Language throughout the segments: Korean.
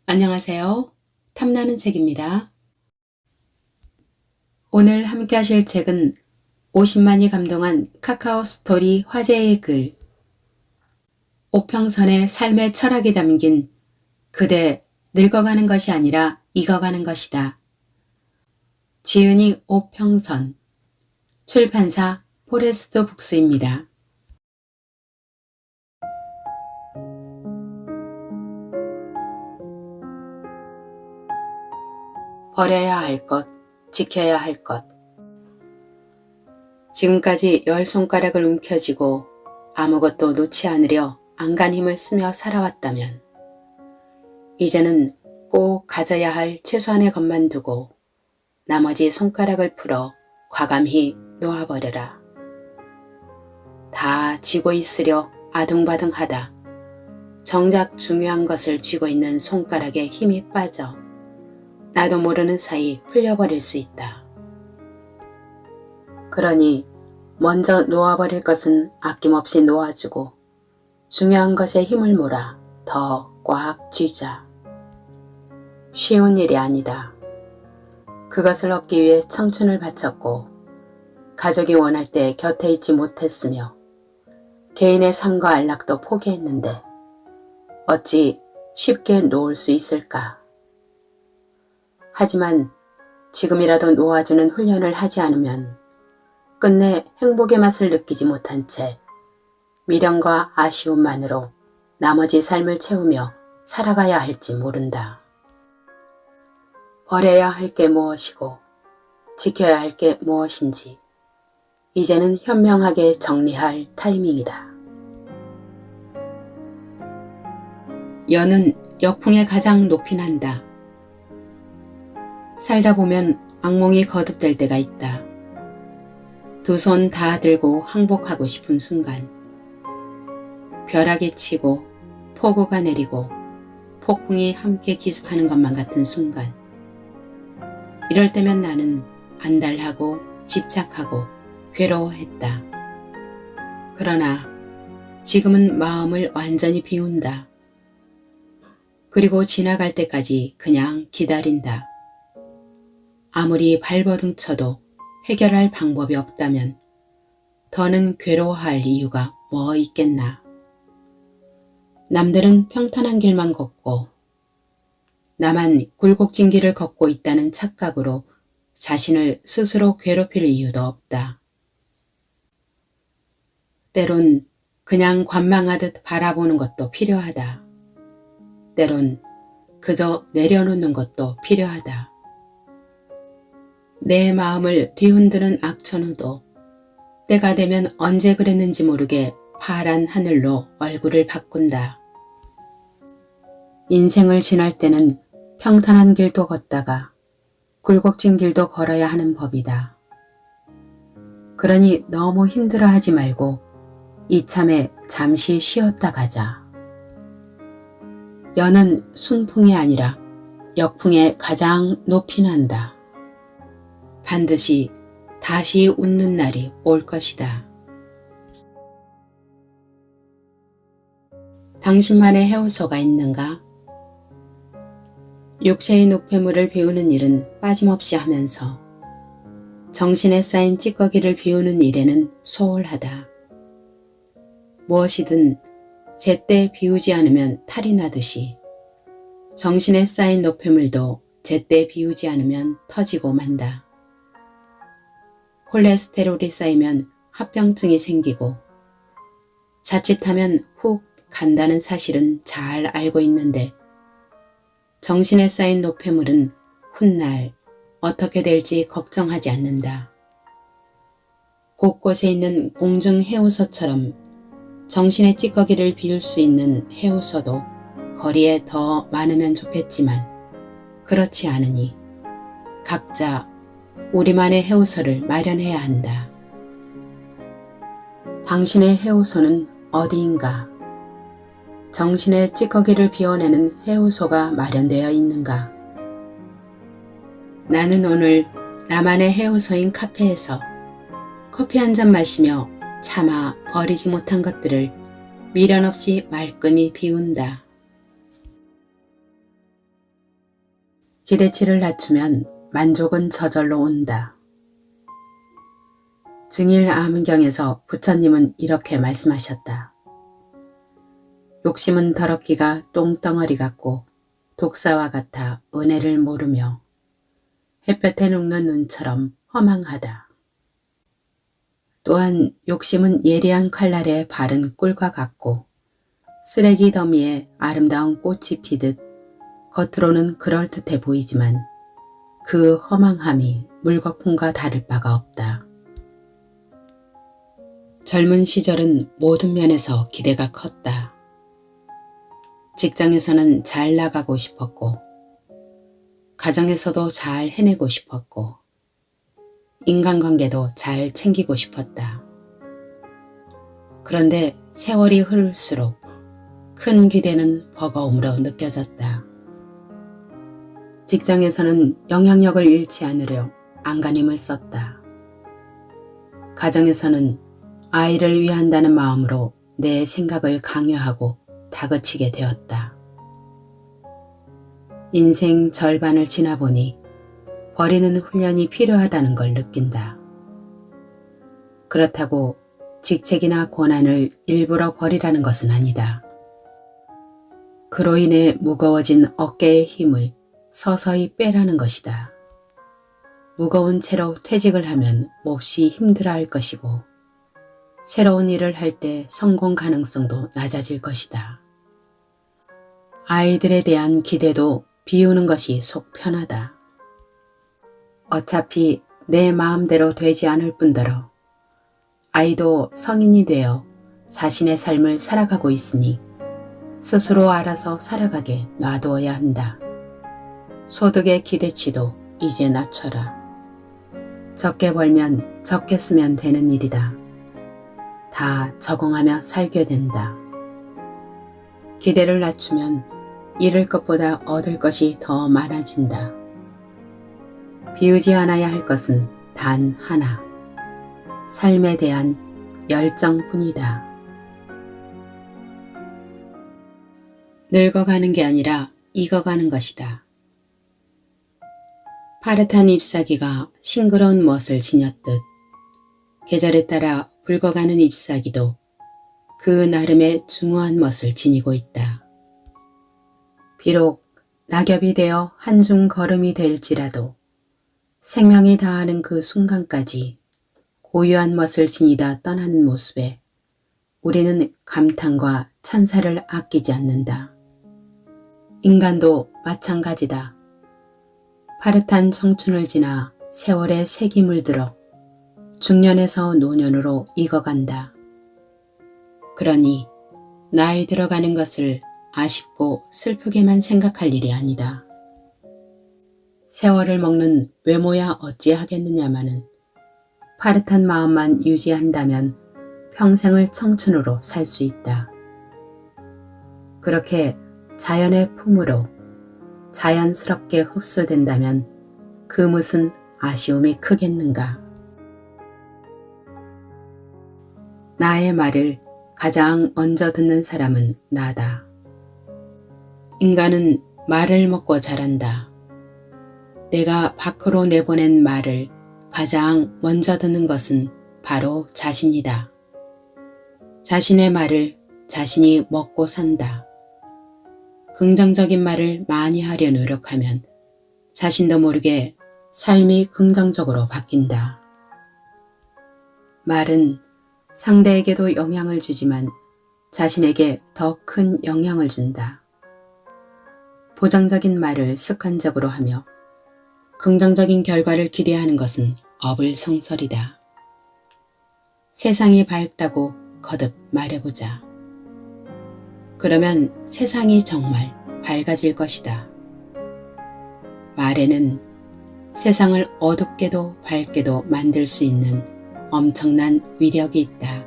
안녕하세요. 탐나는 책입니다. 오늘 함께 하실 책은 50만이 감동한 카카오 스토리 화제의 글 오평선의 삶의 철학이 담긴 그대 늙어가는 것이 아니라 익어가는 것이다. 지은이 오평선 출판사 포레스트 북스입니다. 버려야 할 것, 지켜야 할 것. 지금까지 10손가락을 움켜쥐고 아무것도 놓지 않으려 안간 힘을 쓰며 살아왔다면 이제는 꼭 가져야 할 최소한의 것만 두고 나머지 손가락을 풀어 과감히 놓아버려라. 다 쥐고 있으려 아둥바둥하다 정작 중요한 것을 쥐고 있는 손가락에 힘이 빠져 나도 모르는 사이 풀려버릴 수 있다. 그러니 먼저 놓아버릴 것은 아낌없이 놓아주고 중요한 것에 힘을 몰아 더 꽉 쥐자. 쉬운 일이 아니다. 그것을 얻기 위해 청춘을 바쳤고 가족이 원할 때 곁에 있지 못했으며 개인의 삶과 안락도 포기했는데 어찌 쉽게 놓을 수 있을까? 하지만 지금이라도 놓아주는 훈련을 하지 않으면 끝내 행복의 맛을 느끼지 못한 채 미련과 아쉬움만으로 나머지 삶을 채우며 살아가야 할지 모른다. 버려야 할 게 무엇이고 지켜야 할 게 무엇인지 이제는 현명하게 정리할 타이밍이다. 연은 역풍에 가장 높이 난다. 살다 보면 악몽이 거듭될 때가 있다. 두 손 다 들고 항복하고 싶은 순간 벼락이 치고 폭우가 내리고 폭풍이 함께 기습하는 것만 같은 순간 이럴 때면 나는 안달하고 집착하고 괴로워했다. 그러나 지금은 마음을 완전히 비운다. 그리고 지나갈 때까지 그냥 기다린다. 아무리 발버둥 쳐도 해결할 방법이 없다면 더는 괴로워할 이유가 뭐 있겠나. 남들은 평탄한 길만 걷고 나만 굴곡진 길을 걷고 있다는 착각으로 자신을 스스로 괴롭힐 이유도 없다. 때론 그냥 관망하듯 바라보는 것도 필요하다. 때론 그저 내려놓는 것도 필요하다. 내 마음을 뒤흔드는 악천후도 때가 되면 언제 그랬는지 모르게 파란 하늘로 얼굴을 바꾼다. 인생을 지날 때는 평탄한 길도 걷다가 굴곡진 길도 걸어야 하는 법이다. 그러니 너무 힘들어하지 말고 이참에 잠시 쉬었다 가자. 연은 순풍이 아니라 역풍에 가장 높이 난다. 반드시 다시 웃는 날이 올 것이다. 당신만의 해오소가 있는가? 육체의 노폐물을 비우는 일은 빠짐없이 하면서 정신에 쌓인 찌꺼기를 비우는 일에는 소홀하다. 무엇이든 제때 비우지 않으면 탈이 나듯이 정신에 쌓인 노폐물도 제때 비우지 않으면 터지고 만다. 콜레스테롤이 쌓이면 합병증이 생기고 자칫하면 훅 간다는 사실은 잘 알고 있는데 정신에 쌓인 노폐물은 훗날 어떻게 될지 걱정하지 않는다. 곳곳에 있는 공중 해우소처럼 정신의 찌꺼기를 비울 수 있는 해우소도 거리에 더 많으면 좋겠지만 그렇지 않으니 각자 우리만의 해우소를 마련해야 한다. 당신의 해우소는 어디인가? 정신의 찌꺼기를 비워내는 해우소가 마련되어 있는가? 나는 오늘 나만의 해우소인 카페에서 커피 한 잔 마시며 차마 버리지 못한 것들을 미련 없이 말끔히 비운다. 기대치를 낮추면 만족은 저절로 온다. 증일 암경에서 부처님은 이렇게 말씀하셨다. 욕심은 더럽기가 똥덩어리 같고 독사와 같아 은혜를 모르며 햇볕에 녹는 눈처럼 허망하다. 또한 욕심은 예리한 칼날에 바른 꿀과 같고 쓰레기 더미에 아름다운 꽃이 피듯 겉으로는 그럴듯해 보이지만 그 허망함이 물거품과 다를 바가 없다. 젊은 시절은 모든 면에서 기대가 컸다. 직장에서는 잘 나가고 싶었고, 가정에서도 잘 해내고 싶었고, 인간관계도 잘 챙기고 싶었다. 그런데 세월이 흐를수록 큰 기대는 버거움으로 느껴졌다. 직장에서는 영향력을 잃지 않으려 안간힘을 썼다. 가정에서는 아이를 위한다는 마음으로 내 생각을 강요하고 다그치게 되었다. 인생 절반을 지나보니 버리는 훈련이 필요하다는 걸 느낀다. 그렇다고 직책이나 권한을 일부러 버리라는 것은 아니다. 그로 인해 무거워진 어깨의 힘을 서서히 빼라는 것이다. 무거운 채로 퇴직을 하면 몹시 힘들어할 것이고 새로운 일을 할 때 성공 가능성도 낮아질 것이다. 아이들에 대한 기대도 비우는 것이 속 편하다. 어차피 내 마음대로 되지 않을 뿐더러 아이도 성인이 되어 자신의 삶을 살아가고 있으니 스스로 알아서 살아가게 놔두어야 한다. 소득의 기대치도 이제 낮춰라. 적게 벌면 적게 쓰면 되는 일이다. 다 적응하며 살게 된다. 기대를 낮추면 잃을 것보다 얻을 것이 더 많아진다. 비우지 않아야 할 것은 단 하나. 삶에 대한 열정뿐이다. 늙어가는 게 아니라 익어가는 것이다. 파릇한 잎사귀가 싱그러운 멋을 지녔듯 계절에 따라 붉어가는 잎사귀도 그 나름의 중후한 멋을 지니고 있다. 비록 낙엽이 되어 한중 걸음이 될지라도 생명이 다하는 그 순간까지 고유한 멋을 지니다 떠나는 모습에 우리는 감탄과 찬사를 아끼지 않는다. 인간도 마찬가지다. 파릇한 청춘을 지나 세월의 색이 물들어 중년에서 노년으로 익어간다. 그러니 나이 들어가는 것을 아쉽고 슬프게만 생각할 일이 아니다. 세월을 먹는 외모야 어찌하겠느냐마는 파릇한 마음만 유지한다면 평생을 청춘으로 살 수 있다. 그렇게 자연의 품으로 자연스럽게 흡수된다면 그 무슨 아쉬움이 크겠는가. 나의 말을 가장 먼저 듣는 사람은 나다. 인간은 말을 먹고 자란다. 내가 밖으로 내보낸 말을 가장 먼저 듣는 것은 바로 자신이다. 자신의 말을 자신이 먹고 산다. 긍정적인 말을 많이 하려 노력하면 자신도 모르게 삶이 긍정적으로 바뀐다. 말은 상대에게도 영향을 주지만 자신에게 더 큰 영향을 준다. 부정적인 말을 습관적으로 하며 긍정적인 결과를 기대하는 것은 어불성설이다. 세상이 밝다고 거듭 말해보자. 그러면 세상이 정말 밝아질 것이다. 말에는 세상을 어둡게도 밝게도 만들 수 있는 엄청난 위력이 있다.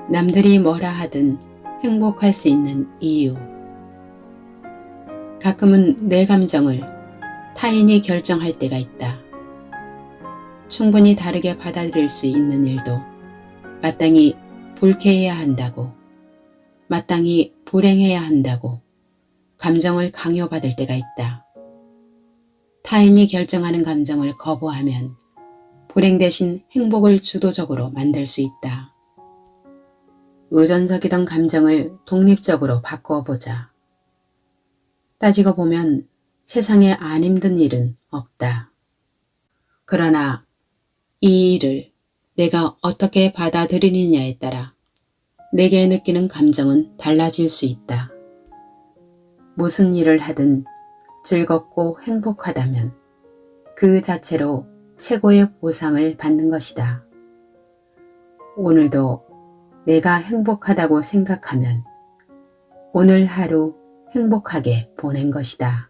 남들이 뭐라 하든 행복할 수 있는 이유. 가끔은 내 감정을 타인이 결정할 때가 있다. 충분히 다르게 받아들일 수 있는 일도 마땅히 불쾌해야 한다고, 마땅히 불행해야 한다고 감정을 강요받을 때가 있다. 타인이 결정하는 감정을 거부하면 불행 대신 행복을 주도적으로 만들 수 있다. 의존적이던 감정을 독립적으로 바꿔보자. 따지고 보면 세상에 안 힘든 일은 없다. 그러나 이 일을 내가 어떻게 받아들이느냐에 따라 내게 느끼는 감정은 달라질 수 있다. 무슨 일을 하든 즐겁고 행복하다면 그 자체로 최고의 보상을 받는 것이다. 오늘도 내가 행복하다고 생각하면 오늘 하루 행복하게 보낸 것이다.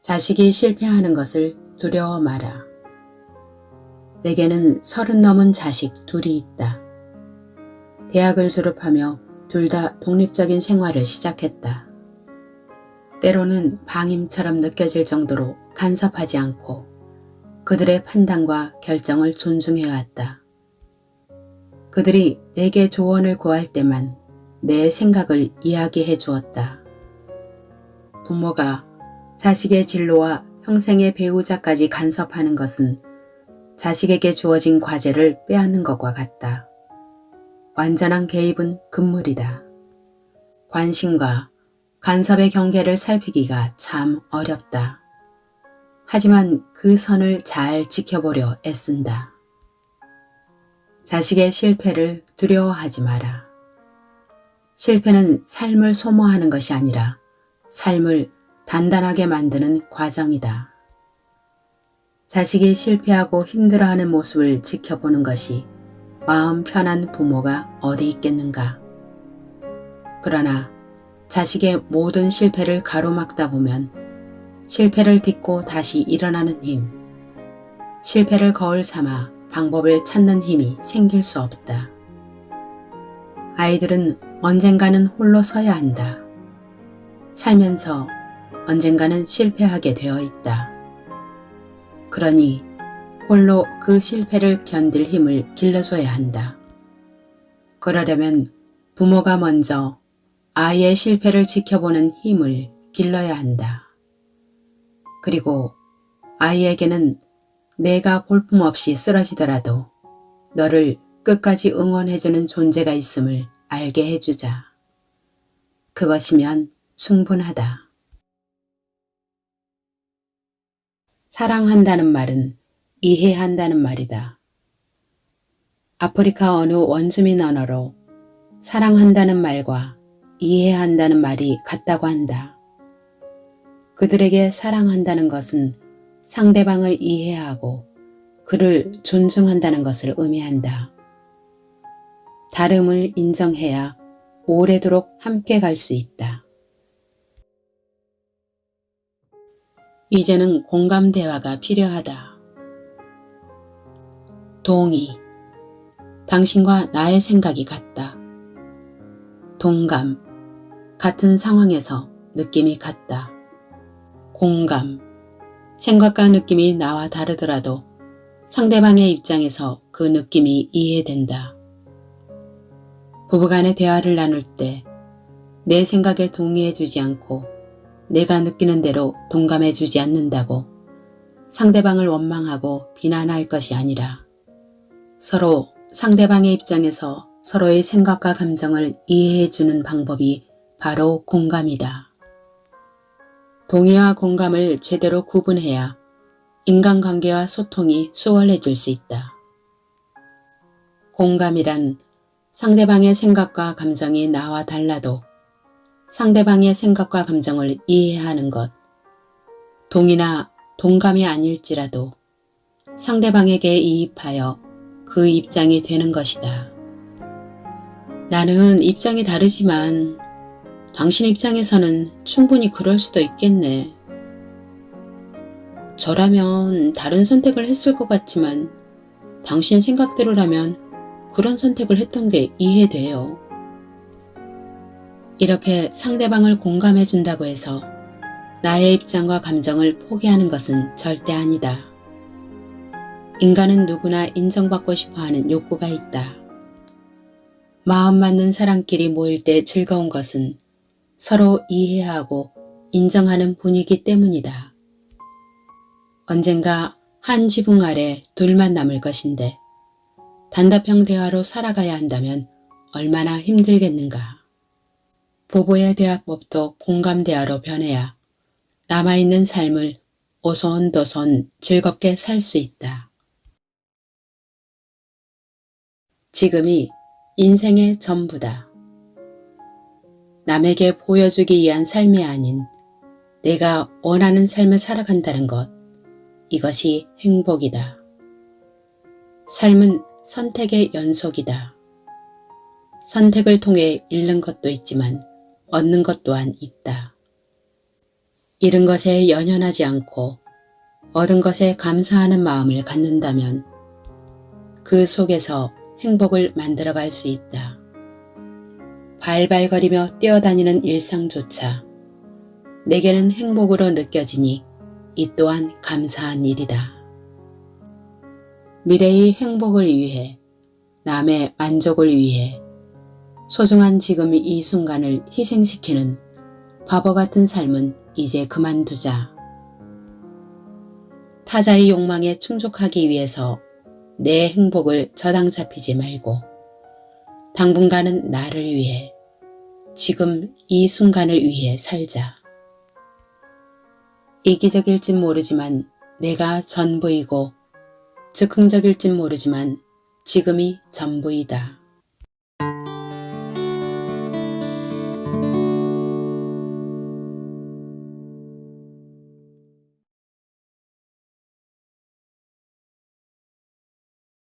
자식이 실패하는 것을 두려워 마라. 내게는 30 넘은 자식 둘이 있다. 대학을 졸업하며 둘 다 독립적인 생활을 시작했다. 때로는 방임처럼 느껴질 정도로 간섭하지 않고 그들의 판단과 결정을 존중해왔다. 그들이 내게 조언을 구할 때만 내 생각을 이야기해 주었다. 부모가 자식의 진로와 평생의 배우자까지 간섭하는 것은 자식에게 주어진 과제를 빼앗는 것과 같다. 완전한 개입은 금물이다. 관심과 간섭의 경계를 살피기가 참 어렵다. 하지만 그 선을 잘 지켜보려 애쓴다. 자식의 실패를 두려워하지 마라. 실패는 삶을 소모하는 것이 아니라 삶을 단단하게 만드는 과정이다. 자식이 실패하고 힘들어하는 모습을 지켜보는 것이 마음 편한 부모가 어디 있겠는가. 그러나 자식의 모든 실패를 가로막다 보면 실패를 딛고 다시 일어나는 힘, 실패를 거울 삼아 방법을 찾는 힘이 생길 수 없다. 아이들은 언젠가는 홀로 서야 한다. 살면서 언젠가는 실패하게 되어 있다. 그러니 홀로 그 실패를 견딜 힘을 길러줘야 한다. 그러려면 부모가 먼저 아이의 실패를 지켜보는 힘을 길러야 한다. 그리고 아이에게는 내가 볼품없이 쓰러지더라도 너를 끝까지 응원해주는 존재가 있음을 알게 해주자. 그것이면 충분하다. 사랑한다는 말은 이해한다는 말이다. 아프리카 어느 원주민 언어로 사랑한다는 말과 이해한다는 말이 같다고 한다. 그들에게 사랑한다는 것은 상대방을 이해하고 그를 존중한다는 것을 의미한다. 다름을 인정해야 오래도록 함께 갈 수 있다. 이제는 공감 대화가 필요하다. 동의. 당신과 나의 생각이 같다. 동감. 같은 상황에서 느낌이 같다. 공감. 생각과 느낌이 나와 다르더라도 상대방의 입장에서 그 느낌이 이해된다. 부부간의 대화를 나눌 때 내 생각에 동의해주지 않고 내가 느끼는 대로 동감해주지 않는다고 상대방을 원망하고 비난할 것이 아니라 서로 상대방의 입장에서 서로의 생각과 감정을 이해해주는 방법이 바로 공감이다. 동의와 공감을 제대로 구분해야 인간관계와 소통이 수월해질 수 있다. 공감이란 상대방의 생각과 감정이 나와 달라도 상대방의 생각과 감정을 이해하는 것, 동의나 동감이 아닐지라도 상대방에게 이입하여 그 입장이 되는 것이다. 나는 입장이 다르지만 당신 입장에서는 충분히 그럴 수도 있겠네. 저라면 다른 선택을 했을 것 같지만 당신 생각대로라면 그런 선택을 했던 게 이해돼요. 이렇게 상대방을 공감해 준다고 해서 나의 입장과 감정을 포기하는 것은 절대 아니다. 인간은 누구나 인정받고 싶어하는 욕구가 있다. 마음 맞는 사람끼리 모일 때 즐거운 것은 서로 이해하고 인정하는 분위기 때문이다. 언젠가 한 지붕 아래 둘만 남을 것인데 단답형 대화로 살아가야 한다면 얼마나 힘들겠는가. 부부의 대화법도 공감 대화로 변해야 남아있는 삶을 오손도손 즐겁게 살 수 있다. 지금이 인생의 전부다. 남에게 보여주기 위한 삶이 아닌 내가 원하는 삶을 살아간다는 것, 이것이 행복이다. 삶은 선택의 연속이다. 선택을 통해 잃는 것도 있지만 얻는 것 또한 있다. 잃은 것에 연연하지 않고 얻은 것에 감사하는 마음을 갖는다면 그 속에서 행복을 만들어갈 수 있다. 발발거리며 뛰어다니는 일상조차 내게는 행복으로 느껴지니 이 또한 감사한 일이다. 미래의 행복을 위해, 남의 만족을 위해 소중한 지금 이 순간을 희생시키는 바보 같은 삶은 이제 그만두자. 타자의 욕망에 충족하기 위해서 내 행복을 저당 잡히지 말고 당분간은 나를 위해, 지금 이 순간을 위해 살자. 이기적일진 모르지만 내가 전부이고 즉흥적일진 모르지만 지금이 전부이다.